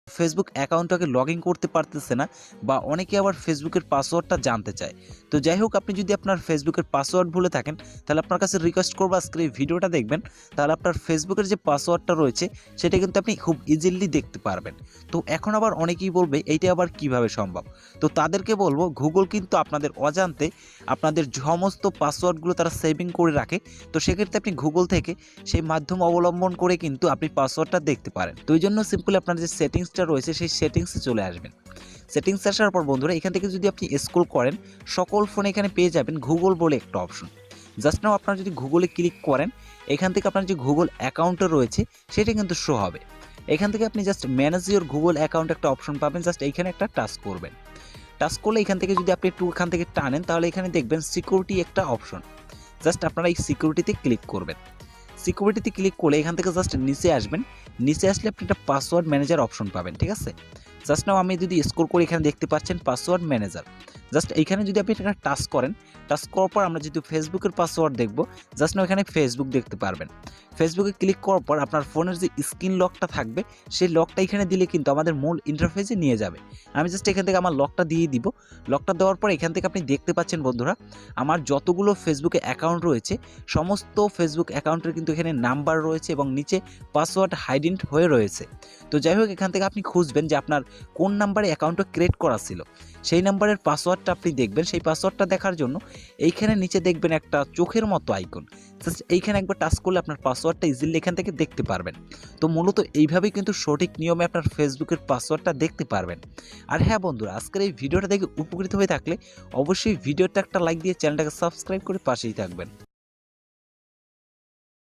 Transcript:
Facebook অ্যাকাউন্টটাকে log in করতে পারতেছে না, বা অনেকে আবার ফেসবুকের পাসওয়ার্ডটা জানতে চায়। তো যাই হোক, আপনি যদি আপনার ফেসবুকের পাসওয়ার্ড ভুলে থাকেন, তাহলে আপনার কাছে রিকোয়েস্ট করবো আজকের এই ভিডিওটা দেখবেন। তাহলে আপনার ফেসবুকের যে পাসওয়ার্ডটা রয়েছে সেটা কিন্তু আপনি খুব ইজিলি দেখতে পারবেন। তো এখন আবার অনেকেই বলবে এইটা আবার কিভাবে সম্ভব। তো তাদেরকে বলবো, গুগল কিন্তু আপনাদের অজান্তে আপনাদের সমস্ত পাসওয়ার্ডগুলো তারা সেভিং করে রাখে। তো সেক্ষেত্রে আপনি গুগল থেকে সেই মাধ্যম অবলম্বন করে কিন্তু আপনি পাসওয়ার্ডটা দেখতে পারেন। তো এই জন্য সিম্পলি আপনার যে সেটিংসটা রয়েছে সেই সেটিংসে চলে আসবেন। সেটিংসে আসার পর বন্ধুরা, এখান থেকে যদি আপনি স্ক্রল করেন, সকল ফোনে এখানে পেয়ে যাবেন গুগল বলে একটা অপশন। জাস্ট নাও আপনারা যদি গুগলে ক্লিক করেন, এখান থেকে আপনার যে গুগল অ্যাকাউন্টটা রয়েছে সেটা কিন্তু শো হবে। এখান থেকে আপনি just manage your Google account একটা অপশন পাবেন, জাস্ট এইখানে একটা টাচ করবেন। টাচ করলে এখান থেকে যদি আপনি একটু এখান থেকে টানেন, তাহলে এখানে দেখবেন সিকিউরিটি একটা অপশন। জাস্ট আপনারা এই সিকিউরিটিতে ক্লিক করবেন। সিকিউরিটিতে ক্লিক করলে এখান থেকে জাস্ট নিচে আসবেন। নিচে আসলে আপনি একটা পাসওয়ার্ড ম্যানেজার অপশন পাবেন, ঠিক আছে? জাস্ট নাও আমি যদি স্ক্রল করি, এখানে দেখতে পাচ্ছেন পাসওয়ার্ড ম্যানেজার। জাস্ট এইখানে যদি আপনি এটা টাচ করেন, টাচ করার পর আমরা যদি ফেসবুকের পাসওয়ার্ড দেখব, জাস্ট নাও এখানে ফেসবুক দেখতে পারবেন। ফেসবুকে ক্লিক করার পর আপনার ফোনের যে স্ক্রিন লকটা থাকবে, সেই লকটা এখানে দিলে কিন্তু আমাদের মূল ইন্টারফেসে নিয়ে যাবে। আমি জাস্ট এখান থেকে আমার লকটা দিয়ে দিব। লকটা দেওয়ার পর এখান থেকে আপনি দেখতে পাচ্ছেন বন্ধুরা, আমার যতগুলো ফেসবুকে অ্যাকাউন্ট রয়েছে সমস্ত ফেসবুক অ্যাকাউন্টের কিন্তু এখানে নাম্বার রয়েছে এবং নিচে পাসওয়ার্ড হাইডেন্ট হয়ে রয়েছে। তো যাই হোক, এখান থেকে আপনি খুঁজবেন যে আপনার কোন নাম্বারে অ্যাকাউন্টটা ক্রিয়েট করা ছিল, সেই নাম্বারের পাসওয়ার্ডটা আপনি দেখবেন। সেই পাসওয়ার্ডটা দেখার জন্য এইখানে নিচে দেখবেন একটা চোখের মতো আইকন, জাস্ট এইখানে একবার টাচ করলে আপনার পাসওয়ার্ডটা ইজিলি এখান থেকে দেখতে পারবেন। তো মূলত এইভাবেই কিন্তু সঠিক নিয়মে আপনার ফেসবুকের পাসওয়ার্ডটা দেখতে পারবেন। আর হ্যাঁ বন্ধুরা, আজকের এই ভিডিওটা দেখে উপকৃত হয়ে থাকলে অবশ্যই ভিডিওটা একটা লাইক দিয়ে চ্যানেলটাকে সাবস্ক্রাইব করে পাশেই থাকবেন।